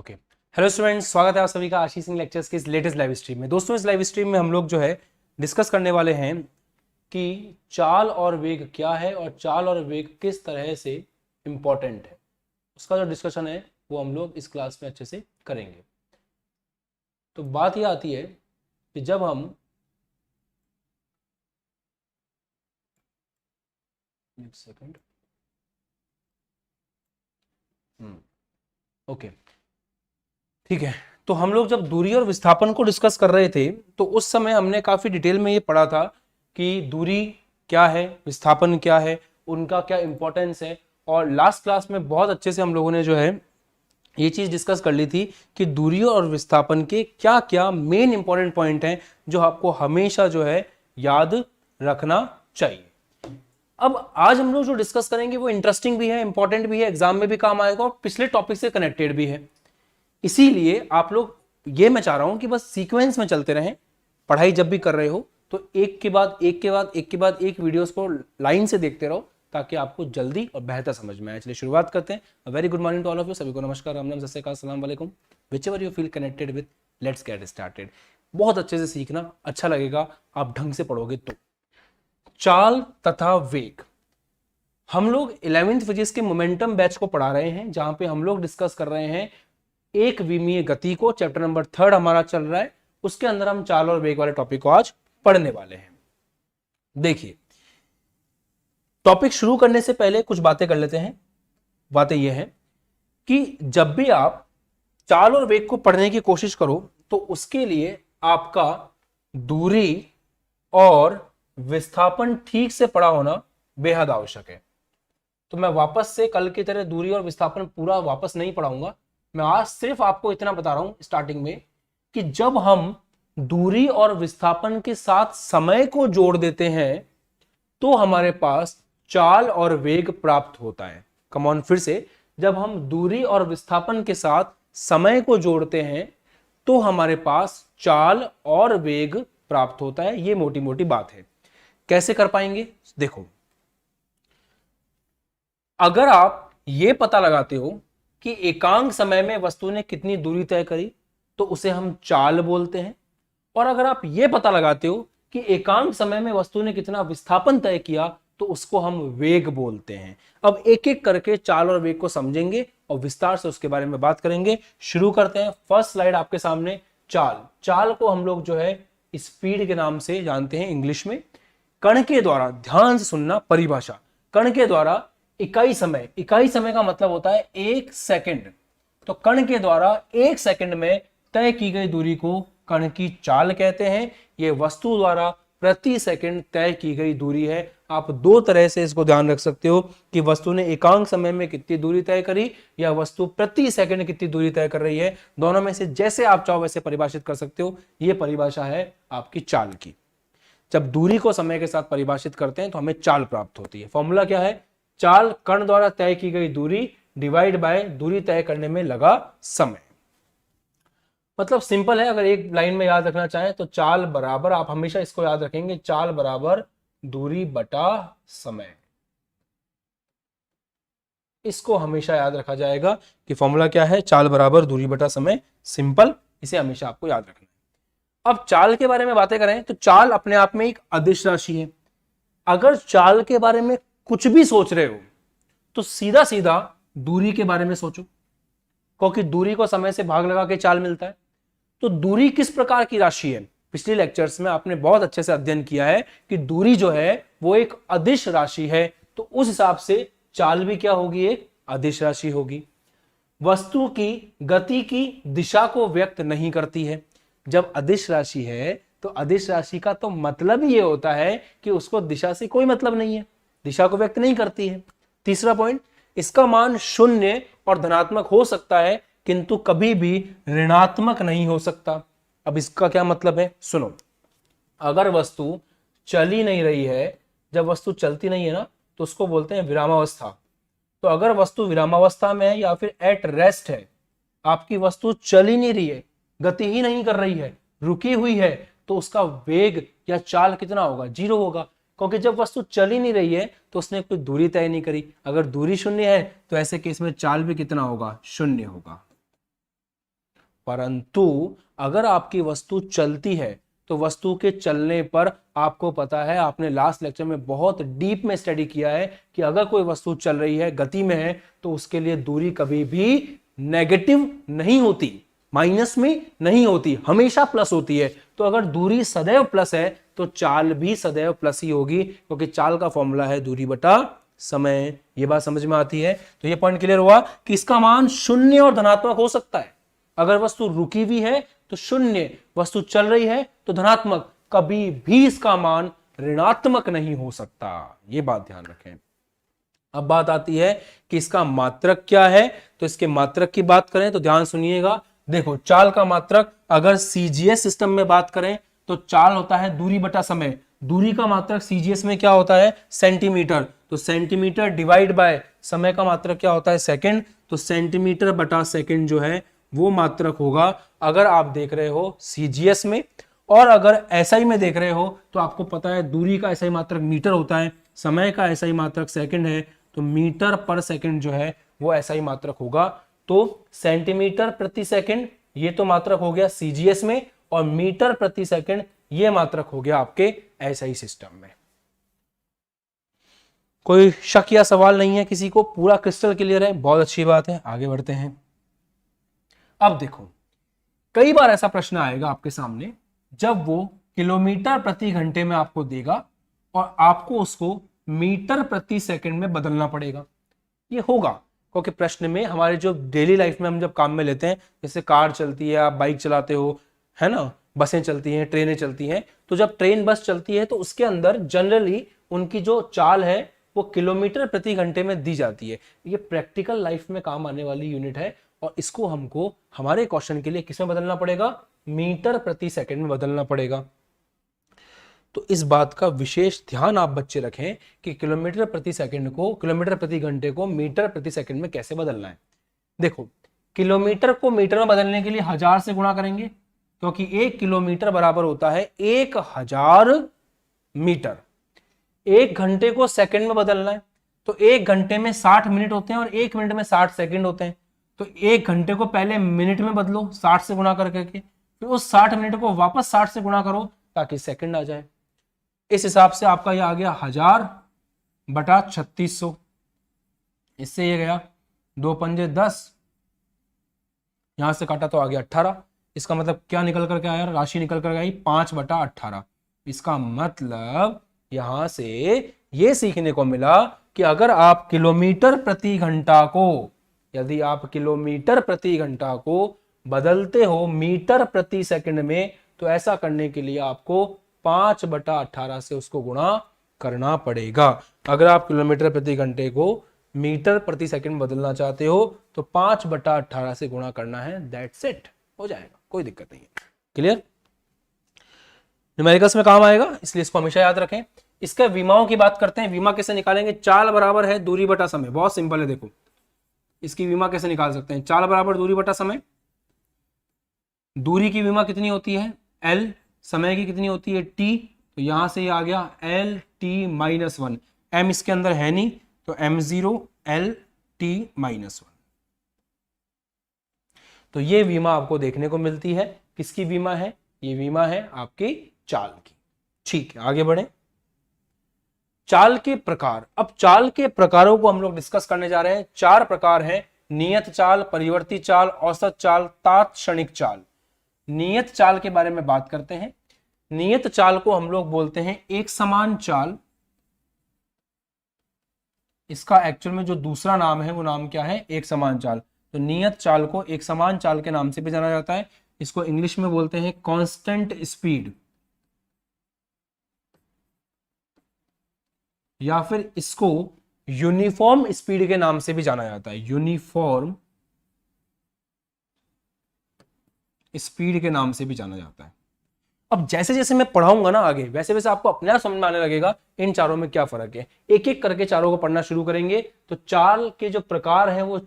Okay. Hello students, स्वागत है आप सभी का आशीष सिंह लेक्चर्स के इस लेटेस्ट लाइव स्ट्रीम में। दोस्तों, इस लाइव स्ट्रीम में हम लोग जो है डिस्कस करने वाले हैं कि चाल और वेग क्या है और चाल और वेग किस तरह से इंपॉर्टेंट है। उसका जो डिस्कशन है वो हम लोग इस क्लास में अच्छे से करेंगे। तो बात यह आती है कि जब हम एक सेकंड ओके, ठीक है। तो हम लोग जब दूरी और विस्थापन को डिस्कस कर रहे थे तो उस समय हमने काफी डिटेल में ये पढ़ा था कि दूरी क्या है, विस्थापन क्या है, उनका क्या इंपॉर्टेंस है। और लास्ट क्लास में बहुत अच्छे से हम लोगों ने जो है ये चीज डिस्कस कर ली थी कि दूरी और विस्थापन के क्या क्या मेन इंपॉर्टेंट पॉइंट हैं जो आपको हमेशा जो है याद रखना चाहिए। अब आज हम लोग जो डिस्कस करेंगे वो इंटरेस्टिंग भी है, इंपॉर्टेंट भी है, एग्जाम में भी काम आएगा और पिछले टॉपिक से कनेक्टेड भी है। इसीलिए आप लोग, ये मैं चाह रहा हूं कि बस सीक्वेंस में चलते रहें। पढ़ाई जब भी कर रहे हो तो एक के बाद एक के बाद एक के बाद एक वीडियोस को लाइन से देखते रहो ताकि आपको जल्दी और बेहतर समझ में आए। चलिए शुरुआत करते हैं। Very good morning to all of you. सभी को नमस्कार, राम राम, सत श्री अकाल, अस्सलाम वालेकुम। Whichever you feel connected with, let's get started. बहुत अच्छे से सीखना, अच्छा लगेगा आप ढंग से पढ़ोगे तो। चाल तथा वेग, हम लोग 11वीं फिजिक्स के मोमेंटम बैच को पढ़ा रहे हैं जहां पे हम लोग डिस्कस कर रहे हैं एक विमीय गति को। चैप्टर नंबर 3 हमारा चल रहा है, उसके अंदर हम चाल और वेग वाले टॉपिक को आज पढ़ने वाले हैं। देखिए, टॉपिक शुरू करने से पहले कुछ बातें कर लेते हैं। बातें यह है कि जब भी आप चाल और वेग को पढ़ने की कोशिश करो तो उसके लिए आपका दूरी और विस्थापन ठीक से पढ़ा होना बेहद आवश्यक है। तो मैं वापस से कल की तरह दूरी और विस्थापन पूरा वापस नहीं पढ़ाऊंगा। मैं आज सिर्फ आपको इतना बता रहा हूं स्टार्टिंग में कि जब हम दूरी और विस्थापन के साथ समय को जोड़ देते हैं तो हमारे पास चाल और वेग प्राप्त होता है। कम ऑन, फिर से, जब हम दूरी और विस्थापन के साथ समय को जोड़ते हैं तो हमारे पास चाल और वेग प्राप्त होता है। यह मोटी मोटी बात है। कैसे कर पाएंगे? देखो, अगर आप यह पता लगाते हो कि एकांक समय में वस्तु ने कितनी दूरी तय करी तो उसे हम चाल बोलते हैं। और अगर आप यह पता लगाते हो कि एकांक समय में वस्तु ने कितना विस्थापन तय किया तो उसको हम वेग बोलते हैं। अब एक एक करके चाल और वेग को समझेंगे और विस्तार से उसके बारे में बात करेंगे। शुरू करते हैं। फर्स्ट स्लाइड आपके सामने। चाल, चाल को हम लोग जो है स्पीड के नाम से जानते हैं इंग्लिश में। कण के द्वारा, ध्यान से सुनना परिभाषा, कण के द्वारा इकाई समय, इकाई समय का मतलब होता है 1 सेकंड। तो कण के द्वारा 1 सेकंड में तय की गई दूरी को कण की चाल कहते हैं। यह वस्तु द्वारा प्रति सेकंड तय की गई दूरी है। आप दो तरह से इसको ध्यान रख सकते हो कि वस्तु ने एकांक समय में कितनी दूरी तय करी या वस्तु प्रति सेकंड कितनी दूरी तय कर रही है। दोनों में से जैसे आप चाहो वैसे परिभाषित कर सकते हो। यह परिभाषा है आपकी चाल की। जब दूरी को समय के साथ परिभाषित करते हैं तो हमें चाल प्राप्त होती है। फॉर्मूला क्या है? चाल कण द्वारा तय की गई दूरी डिवाइड बाय दूरी तय करने में लगा समय। मतलब सिंपल है। अगर एक लाइन में याद रखना चाहें तो चाल बराबर, आप हमेशा इसको याद रखेंगे, चाल बराबर दूरी बटा समय। इसको हमेशा याद रखा जाएगा कि फॉर्मूला क्या है? चाल बराबर दूरी बटा समय। सिंपल, इसे हमेशा आपको याद रखना है। अब चाल के बारे में बातें करें तो चाल अपने आप में एक अदिश राशि है। अगर चाल के बारे में कुछ भी सोच रहे हो तो सीधा सीधा दूरी के बारे में सोचो, क्योंकि दूरी को समय से भाग लगा के चाल मिलता है। तो दूरी किस प्रकार की राशि है? पिछले लेक्चर्स में आपने बहुत अच्छे से अध्ययन किया है कि दूरी जो है वो एक अदिश राशि है। तो उस हिसाब से चाल भी क्या होगी? एक अदिश राशि होगी। वस्तु की गति की दिशा को व्यक्त नहीं करती है। जब अदिश राशि है तो अदिश राशि का तो मतलब ही ये होता है कि उसको दिशा से कोई मतलब नहीं है, दिशा को व्यक्त नहीं करती है। तीसरा पॉइंट, इसका मान शून्य और धनात्मक हो सकता है किंतु कभी भी ऋणात्मक नहीं हो सकता। अब इसका क्या मतलब है? सुनो, अगर वस्तु चल ही नहीं रही है, जब वस्तु चलती नहीं है ना तो उसको बोलते हैं विरामावस्था। तो अगर वस्तु विरामावस्था में है या फिर एट रेस्ट है, आपकी वस्तु चल ही नहीं रही है, गति ही नहीं कर रही है, रुकी हुई है, तो उसका वेग या चाल कितना होगा? 0 होगा। क्योंकि जब वस्तु चल ही नहीं रही है तो उसने कोई दूरी तय नहीं करी। अगर दूरी शून्य है तो ऐसे केस में चाल भी कितना होगा? 0 होगा। परंतु अगर आपकी वस्तु चलती है तो वस्तु के चलने पर आपको पता है, आपने लास्ट लेक्चर में बहुत डीप में स्टडी किया है कि अगर कोई वस्तु चल रही है, गति में है, तो उसके लिए दूरी कभी भी नेगेटिव नहीं होती, माइनस में नहीं होती, हमेशा प्लस होती है। तो अगर दूरी सदैव प्लस है तो चाल भी सदैव प्लस ही होगी, क्योंकि चाल का फॉर्मूला है दूरी बटा समय। ये बात समझ में आती है? तो ये पॉइंट क्लियर हुआ कि इसका मान शून्य और धनात्मक हो सकता है। अगर वस्तु रुकी हुई है तो शून्य, वस्तु चल रही है तो धनात्मक, कभी भी इसका मान ऋणात्मक नहीं हो सकता। ये बात ध्यान रखें। अब बात आती है कि इसका मात्रक क्या है। तो इसके मात्रक की बात करें तो ध्यान सुनिएगा। देखो, चाल का मात्रक अगर सीजीएस सिस्टम में बात करें तो चाल होता है दूरी बटा समय। दूरी का मात्रक सीजीएस में क्या होता है? सेंटीमीटर। तो सेंटीमीटर डिवाइड बाय समय का मात्रक क्या होता है? सेकंड। तो सेंटीमीटर बटा सेकंड जो है वो मात्रक होगा अगर आप देख रहे हो सीजीएस में। और अगर एसआई में देख रहे हो तो आपको पता है दूरी का एसआई मात्रक मीटर होता है, समय का एसआई मात्रक सेकंड है, तो मीटर पर सेकंड जो है वो एसआई मात्रक होगा। तो सेंटीमीटर प्रति सेकंड ये तो मात्रक हो गया सीजीएस में, और मीटर प्रति सेकंड ये मात्रक हो गया आपके एसआई सिस्टम में। कोई शक या सवाल नहीं है किसी को? पूरा क्रिस्टल क्लियर है? बहुत अच्छी बात है, आगे बढ़ते हैं। अब देखो, कई बार ऐसा प्रश्न आएगा आपके सामने जब वो किलोमीटर प्रति घंटे में आपको देगा और आपको उसको मीटर प्रति सेकंड में बदलना पड़ेगा। ये होगा क्योंकि प्रश्न में हमारे जो डेली लाइफ में हम जब काम में लेते हैं, जैसे कार चलती है, आप बाइक चलाते हो, है ना, बसें चलती हैं, ट्रेनें चलती हैं, तो जब ट्रेन बस चलती है तो उसके अंदर जनरली उनकी जो चाल है वो किलोमीटर प्रति घंटे में दी जाती है। ये प्रैक्टिकल लाइफ में काम आने वाली यूनिट है और इसको हमको हमारे क्वेश्चन के लिए किसमें बदलना पड़ेगा? मीटर प्रति सेकंड में बदलना पड़ेगा। तो इस बात का विशेष ध्यान आप बच्चे रखें कि किलोमीटर प्रति सेकंड को, किलोमीटर प्रति घंटे को मीटर प्रति सेकंड में कैसे बदलना है। देखो, किलोमीटर को मीटर में बदलने के लिए 1000 से गुणा करेंगे, क्योंकि 1 किलोमीटर बराबर होता है 1000 मीटर। 1 घंटे को सेकंड में बदलना है तो 1 घंटे में 60 मिनट होते हैं और 1 मिनट में 60 सेकंड होते हैं। तो 1 घंटे को पहले मिनट में बदलो 60 से गुणा करके, फिर उस 60 मिनट को वापस 60 से गुणा करो ताकि सेकंड आ जाए। इस हिसाब से आपका ये आ गया 1000 बटा 3600। इससे ये गया 2 पंजे 10, यहां से काटा तो आ गया 18। इसका मतलब क्या निकल करके आया? राशि निकल कर आई 5 बटा 18। इसका मतलब यहां से ये सीखने को मिला कि अगर आप किलोमीटर प्रति घंटा को, यदि आप किलोमीटर प्रति घंटा को बदलते हो मीटर प्रति सेकंड में, तो ऐसा करने के लिए आपको 5 बटा 18 से उसको गुणा करना पड़ेगा। अगर आप किलोमीटर प्रति घंटे को मीटर प्रति सेकंड बदलना चाहते हो तो 5 बटा 18 से गुणा करना है, दैट्स इट, हो जाएगा, कोई दिक्कत नहीं है। क्लियर? न्यूमेरिकल्स में काम आएगा, इसलिए इसको हमेशा याद रखें। इसके विमाओं की बात करते हैं। विमा कैसे निकालेंगे? चाल बराबर है दूरी बटा समय। बहुत सिंपल है, देखो इसकी विमा कैसे निकाल सकते हैं? चाल बराबर दूरी बटा समय। दूरी की विमा कितनी होती है? L। समय की कितनी होती है? T। तो यहां से ये आ गया LT-1। M इसके अंदर है नहीं तो M0 LT-1। तो ये विमा आपको देखने को मिलती है। किसकी विमा है? ये विमा है आपकी चाल की। ठीक है, आगे बढ़े। चाल के प्रकार। अब चाल के प्रकारों को हम लोग डिस्कस करने जा रहे हैं। 4 प्रकार हैं: नियत चाल, परिवर्ती चाल, औसत चाल, तात्क्षणिक चाल। नियत चाल के बारे में बात करते हैं। नियत चाल को हम लोग बोलते हैं एक समान चाल। इसका एक्चुअल में जो दूसरा नाम है वो नाम क्या है? एक समान चाल। तो नियत चाल को एक समान चाल के नाम से भी जाना जाता है। इसको इंग्लिश में बोलते हैं कांस्टेंट स्पीड, या फिर इसको यूनिफॉर्म स्पीड के नाम से भी जाना जाता है। यूनिफॉर्म स्पीड के नाम से भी जाना जाता है। अब जैसे जैसे मैं पढ़ाऊंगा ना आगे, वैसे वैसे आपको अपने आप समझ में आने लगेगा इन चारों में क्या फर्क है। एक एक करके चारों को पढ़ना शुरू करेंगे तो चाल के जो प्रकार हैं वो